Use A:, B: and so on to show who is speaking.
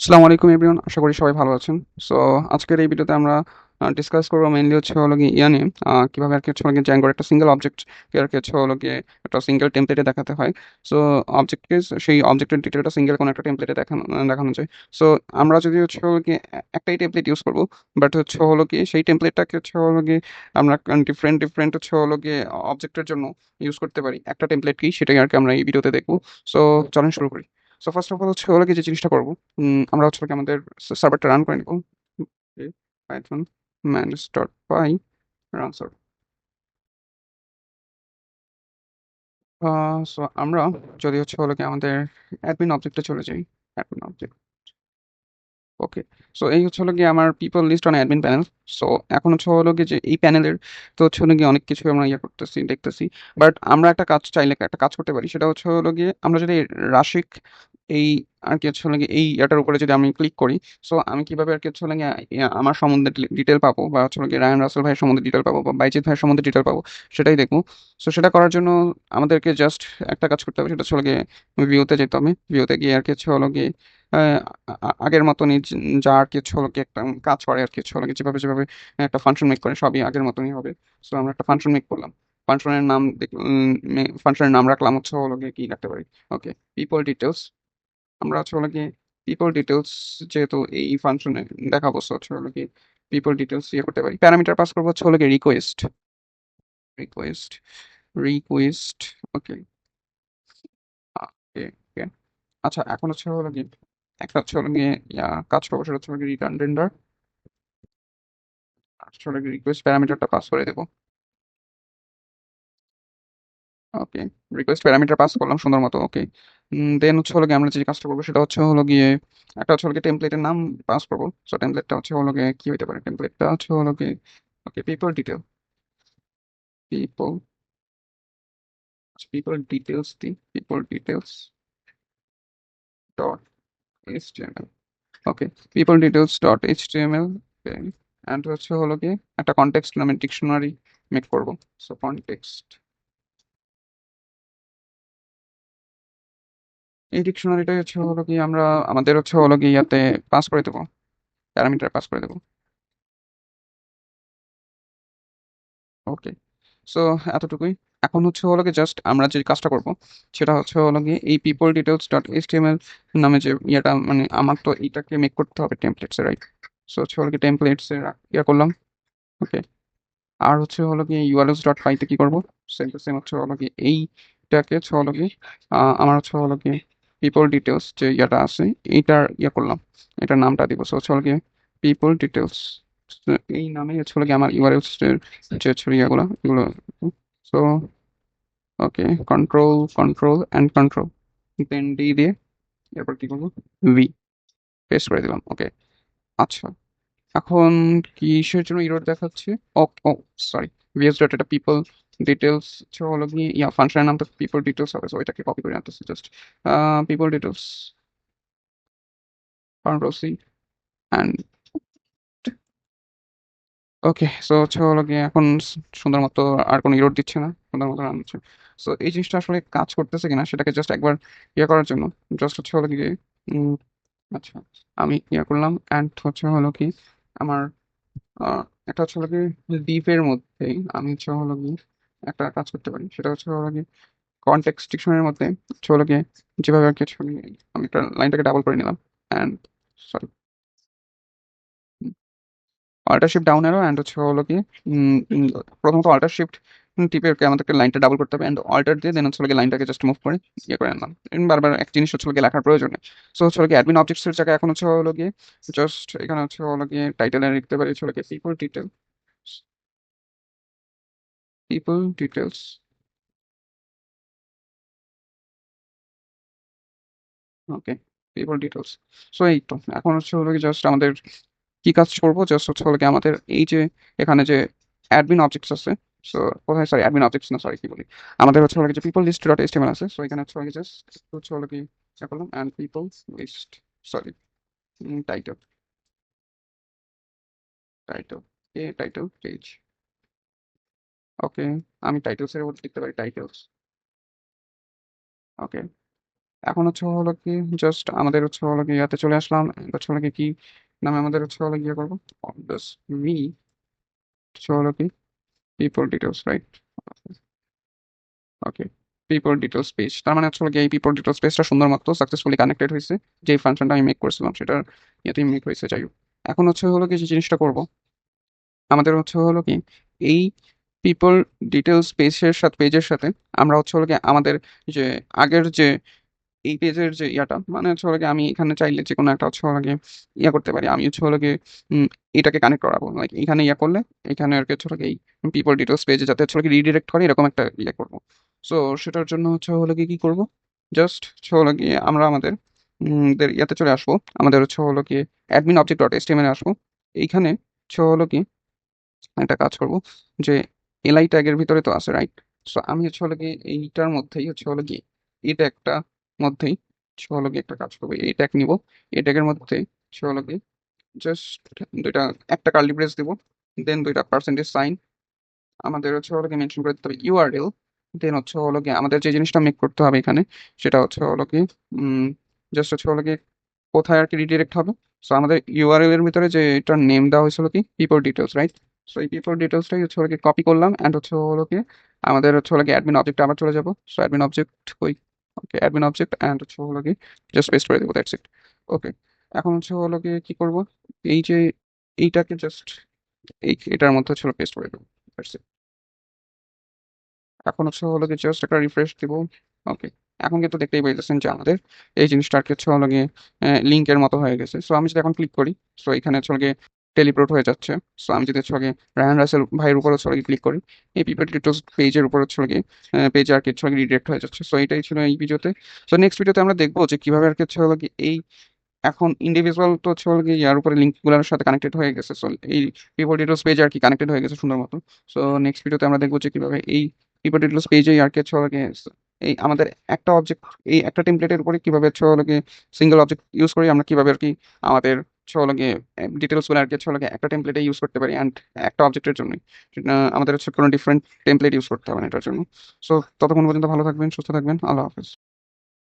A: আসসালামু আলাইকুম এভরিওয়ান, আশা করি সবাই ভালো আছেন। সো আজকের এই ভিডিওতে আমরা ডিসকাস করবো মেইনলি হচ্ছে হলো গিয়ে ইয়া নিয়ে, কীভাবে আর কি হচ্ছে হলো গিয়ে জ্যাঙ্গোর একটা সিঙ্গেল অবজেক্টকে আর কি হচ্ছে হলো গিয়ে একটা সিঙ্গেল টেমপ্লেটে দেখাতে হয়। সো অবজেক্টকে সেই অবজেক্টের ডিটেলটা সিঙ্গেল কোনো একটা টেমপ্লেটে দেখানো যায়। সো আমরা যদি হচ্ছে হলো গিয়ে একটাই টেমপ্লেট ইউজ করবো, বাট হচ্ছে হলো গিয়ে সেই টেমপ্লেটটাকে হচ্ছে হলো গিয়ে আমরা ডিফারেন্ট ডিফারেন্ট হচ্ছে হলো গিয়ে অবজেক্টের জন্য ইউজ করতে পারি একটা টেমপ্লেটকেই, সেটাই আর কি আমরা এই ভিডিওতে দেখবো। সো চলেন শুরু করি। সো ফার্স্ট অফ অল হচ্ছে হলো গিয়ে যে জিনিসটা করবো, আমরা হচ্ছে কি আমাদের সার্ভারটা রান করে নেব। পাইথন manage ডট পাই রান সার্ভার। সো আমরা যদি হচ্ছে হলো কি আমাদের অ্যাডমিন অবজেক্টে চলে যাই। অ্যাডমিন অবজেক্ট, ওকে। সো এই হচ্ছে হলো গিয়ে আমার people list on admin panel. So এখন হচ্ছে হলো গিয়ে যে এই প্যানেলের তো হচ্ছে হলো গিয়ে অনেক কিছু আমরা ইয়ে করতেছি দেখতেছি। বাট আমরা একটা কাজ চাইলে একটা কাজ করতে পারি, সেটা হচ্ছে হলো গিয়ে আমরা যদি রাশিক এই আর কি হচ্ছে হলো গিয়ে এই ইয়াটার উপরে যদি আমি ক্লিক করি, সো আমি কিভাবে আর কি হচ্ছে হলো গিয়ে আমার সম্বন্ধে ডিটেল পাবো, বা হচ্ছে হলো গিয়ে রায়ান রাসেল ভাইয়ের সম্বন্ধে ডিটেল পাবো, বা বাইজিৎ ভাইয়ের সম্বন্ধে ডিটেল পাবো, সেটাই দেখবো। সো সেটা করার জন্য আমাদেরকে জাস্ট একটা কাজ করতে হবে, সেটা হচ্ছে হলো গিয়ে ভিউতে যেতে হবে। ভিউতে গিয়ে আর কি হচ্ছে হলো গিয়ে আগের মতনই যা আর কি হচ্ছে হলো গিয়ে একটা কাজ করে আর কি হচ্ছে হলো গিয়ে যেভাবে যেভাবে একটা ফাংশন মেক করে সবই আগের মতনই হবে। সো আমরা একটা ফাংশন মেক করলাম। ফাংশনের নাম ফাংশনের নাম রাখলাম হচ্ছে হলো গিয়ে কি রাখতে পারি, ওকে, পিপল ডিটেলস। আমরা হচ্ছে হলো গিয়ে পিপল ডিটেলস যেহেতু এই ফাংশনে দেখাবো, সো হচ্ছে হলো গিয়ে পিপল ডিটেলস ইয়ে করতে পারি। প্যারামিটার পাস করবো হচ্ছে হলো গিয়ে রিকোয়েস্ট, রিকোয়েস্ট, রিকোয়েস্ট, ওকে, ওকে, ওকে। আচ্ছা, এখন হচ্ছে হলো গিয়ে একটা হচ্ছে হলো গিয়ে কাজ করবো, সেটা হচ্ছে হলো গিয়ে রিটার্ন রেন্ডার। আসলে রিকোয়েস্ট প্যারামিটারটা পাস করে দেবো, ওকে। রিকোয়েস্ট প্যারামিটার পাস করলাম সুন্দর মতো, ওকে। দেন হচ্ছে হলো গিয়ে আমরা যে কাজটা করবো সেটা হচ্ছে হলো গিয়ে একটা হচ্ছে হলো গিয়ে টেমপ্লেটের নাম পাস করবো। সো টেমপ্লেটটা হচ্ছে হলো গিয়ে কি হতে পারে, টেমপ্লেটটা হচ্ছে হলো গিয়ে ওকে people detail, people, people details the people details dot HTML, okay. People details dot HTML, and হচ্ছে হলো গিয়ে একটা কনটেক্সট নামে ডিকশনারি মেক করবো। সো কনটেক্সট, এই ডিকশনারিটাই হচ্ছে হলো কি আমরা আমাদের হচ্ছে হলো কি ইয়াতে পাস করে দেবো, প্যারামিটার পাস করে দেবো, ওকে। সো এতটুকুই। এখন হচ্ছে হলো কি জাস্ট আমরা যে কাজটা করব সেটা হচ্ছে হলো গিয়ে এই পিপল ডিটেলস ডট এইচটিএমএল নামে যে ইয়েটা, মানে আমার তো এইটাকে মেক করতে হবে টেমপ্লেটস, রাইট? সো হচ্ছে হলো কি টেমপ্লেটস এর ইয়ে করলাম, ওকে। আর হচ্ছে হলো কি ইউআরএলস ডট পাইতে কি করবো, সেম টু সেম হচ্ছে হলো কি এইটাকে হচ্ছে হলো কি আমার হচ্ছে হলো কি পিপল ডিটেলস যে ইয়েটা আছে এইটার ইয়ে করলাম, এটার নামটা দিব। সো হচ্ছে হলো কি পিপল ডিটেলস, এই নামে হচ্ছে হলো কি আমার ইউআরএলস এর যে হচ্ছে ইয়েগুলো এগুলো। So okay, control control and control, then D দিয়ে এরপর কি করবো, ভি পেস্ট করে দিলাম, ওকে। আচ্ছা, এখন কিসের জন্য এরর দেখাচ্ছে? ও, ও, সরি, ভিএস ডট এটা পিপল ডিটেলস হলো কি ফাংশনের নাম তো পিপল ডিটেলস হবে, সো এটাকে কপি করে আনতেছি just people details, control C and okay. So হচ্ছে হলো গিয়ে এখন সুন্দর মতো আর কোনো ইরোড দিচ্ছে না, সুন্দর মতো রান হচ্ছে। সো এই জিনিসটা আসলে কাজ করতেছে কিনা সেটাকে জাস্ট একবার ইয়ে করার জন্য জাস্ট হচ্ছে হলো গিয়ে উম, আচ্ছা, আমি ইয়ে করলাম অ্যান্ড হচ্ছে হলো কি আমার আহ, একটা হচ্ছে হলো কি ডিপের মধ্যেই আমি হচ্ছে হলো কি একটা কাজ করতে পারি, সেটা হচ্ছে হলো কি কনটেক্সট ডিকশনারির মধ্যে হচ্ছে হলো গিয়ে যেভাবে আর কি হচ্ছে হলো গিয়ে আমি একটা লাইনটাকে ডাবল করে নিলাম and sorry alt shift down arrow and হচ্ছে হলো কি উম, উম, প্রথমত অল্টার শিফট টিপে ওকে আমাদেরকে লাইনটা ডাবল করতে হবে অ্যান্ড অল্টার দিয়ে দেন হচ্ছে হলো গিয়ে লাইনটাকে জাস্ট মুভ করে ইয়ে করে আনলাম। বারবার এক জিনিস হচ্ছে হলো গিয়ে লেখার প্রয়োজন নেই। সো হচ্ছে হলো গিয়ে অ্যাডমিন অবজেক্টসের জায়গায় এখন হচ্ছে হলো গিয়ে জাস্ট এখানে হচ্ছে হলো গিয়ে টাইটেলে লিখতে পারি হচ্ছে হলো গিয়ে পিপল ডিটেল, পিপল ডিটেলস, ওকে, পিপল ডিটেলস। সো এই তো এখন হচ্ছে হলো কি জাস্ট আমাদের কি কাজ করবো, জাস্ট হচ্ছে হলো কি আমাদের এই যে এখানে যে অ্যাডমিন অবজেক্টস আছে, সো কোথায়, সরি অ্যাডমিন অবজেক্টস না, সরি কি বলি, আমাদের হচ্ছে হলো কি যে পিপল লিস্ট ডট এইচটিএমএল আছে, সো এখানে হচ্ছে হলো কি জাস্ট হচ্ছে হলো কি ইয়া করলাম and people list, sorry title, title, a title page, okay. আমি টাইটেলস এর মধ্যে লিখতে পারি টাইটেলস, ওকে। এখন হলো কি জাস্ট আমাদের হলো কি ইয়াতে চলে আসলাম and হলো কি নামে আমাদের হলো গিয়ে করবো মি হলো কি পিপল ডিটেলস রাইট। ওকে, পিপল ডিটেলস পেজ, তার মানে হলো গিয়ে এই পিপল ডিটেলস পেজটা সুন্দর মতো সাকসেসফুলি কানেক্টেড হয়েছে, যে ফাংশনটা আমি মেক করেছিলাম সেটার ইয়েতেই মেক হয়েছে। যাই হোক, এখন হলো কি যে জিনিসটা করবো, আমাদের হলো কি এই পিপল ডিটেলস পেজের সাথে আমরা হলো কি আমাদের যে আগের যে এই পেজের যে ইয়াটা মানে হলো গিয়ে আমি এখানে চাইলে যে কোনো একটা হলো গিয়ে ইয়া করতে পারি, আমি হলো গিয়ে এটাকে কানেক্ট করাবো, লাইক এখানে ইয়া করলে এখানে আর কি হলো গিয়ে এই পিপল ডিটেলস পেজে যাতে হলো কি রিডিরেক্ট করে এরকম একটা ইয়ে করবো। সো সেটার জন্য হলো গিয়ে কি করবো, জাস্ট হলো গিয়ে আমরা আমাদের ইয়াতে চলে আসবো, আমাদের হলো গিয়ে অ্যাডমিন অবজেক্ট ডট এসটিএমএল এ আসবো। এইখানে হলো কি একটা কাজ করব, যে এলআই ট্যাগের ভিতরে তো আছে রাইট। সো আমি হলো গিয়ে এইটার মধ্যেই হলো গিয়ে এটা একটা মধ্যেই হলো গিয়ে একটা কাজ করবো, এই ট্যাগ নিব, এই ট্যাগের মধ্যে হলো গিয়ে জাস্ট দুইটা একটা কার্লি ব্রেস দিব, দেন দুইটা পার্সেন্টেজ সাইন আমাদের হলো গিয়ে মেনশন করে দিতে হবে ইউআরএল, দেন হলো গিয়ে আমাদের যে জিনিসটা মেক করতে হবে এখানে সেটা হলো গিয়ে জাস্ট হলো গিয়ে কোথায় আর কি রিডিরেক্ট হবে। সো আমাদের ইউআরএল এর ভিতরে যে এটার নেম দেওয়া হয়েছিল কি পিপল ডিটেলস রাইট। সো এই পিপল ডিটেলসটাই হলো কি কপি করলাম অ্যান্ড হলো কি আমাদের হলো কি অ্যাডমিন অবজেক্টে আবার চলে যাবো। সো অ্যাডমিন অবজেক্ট কই, ওকে অ্যাডমিন অবজেক্ট অ্যান্ড হলো কি জাস্ট পেস্ট করে দেবো, দ্যাটস ইট। ওকে, এখন হলো কি কি করব, এই যে এইটাকে জাস্ট এটার মধ্যে পেস্ট করে দেবো, দ্যাটস ইট। এখন হলো গিয়ে জাস্ট একটা রিফ্রেশ দিব। ওকে, এখন কিন্তু দেখতেই পাইতেছেন যে আমাদের এই জিনিসটা আর কি হলো গিয়ে লিঙ্কের মতো হয়ে গেছে। সো আমি যদি এখন ক্লিক করি, সো এখানে হলো গিয়ে টেলিপোর্ট হয়ে যাচ্ছে। সো আমি যদি হলো গিয়ে রায়ান রাসেল ভাইয়ের উপর হলো গিয়ে ক্লিক করি, এই পিপল ডিটেলস পেজের উপর হলো গিয়ে পেজে আর কি হলো গিয়ে রিডাইরেক্ট হয়ে যাচ্ছে। সো এটাই ছিল এই ভিডিওতে। সো নেক্সট ভিডিওতে আমরা দেখবো যে কিভাবে আর কি হলো গিয়ে এই এখন ইন্ডিভিজুয়াল তো হলো গিয়ে ইয়ার উপরে লিঙ্কগুলোর সাথে কানেক্টেড হয়ে গেছে। সো এই পিপল ডিটেলস পেজ আর কি কানেক্টেড হয়ে গেছে সুন্দর মতো। সো নেক্সট ভিডিওতে আমরা দেখবো যে কিভাবে এই পিপল ডিটেলস পেজে আর কি হলো গিয়ে এই আমাদের একটা অবজেক্ট, এই একটা টেমপ্লেটের উপরে কিভাবে হলো গিয়ে সিঙ্গেল অবজেক্ট ইউজ করি আমরা, কিভাবে আর কি আমাদের হলো গিয়ে ডিটেলস গুলো আর কি হলো গিয়ে একটা টেমপ্লেটে ইউজ করতে পারি অ্যান্ড একটা অবজেক্টের জন্য আমাদের কোনো ডিফারেন্ট টেমপ্লেট ইউজ করতে হবে না এটার জন্য। সো ততক্ষণ পর্যন্ত ভালো থাকবেন, সুস্থ থাকবেন, আল্লাহ হাফেজ।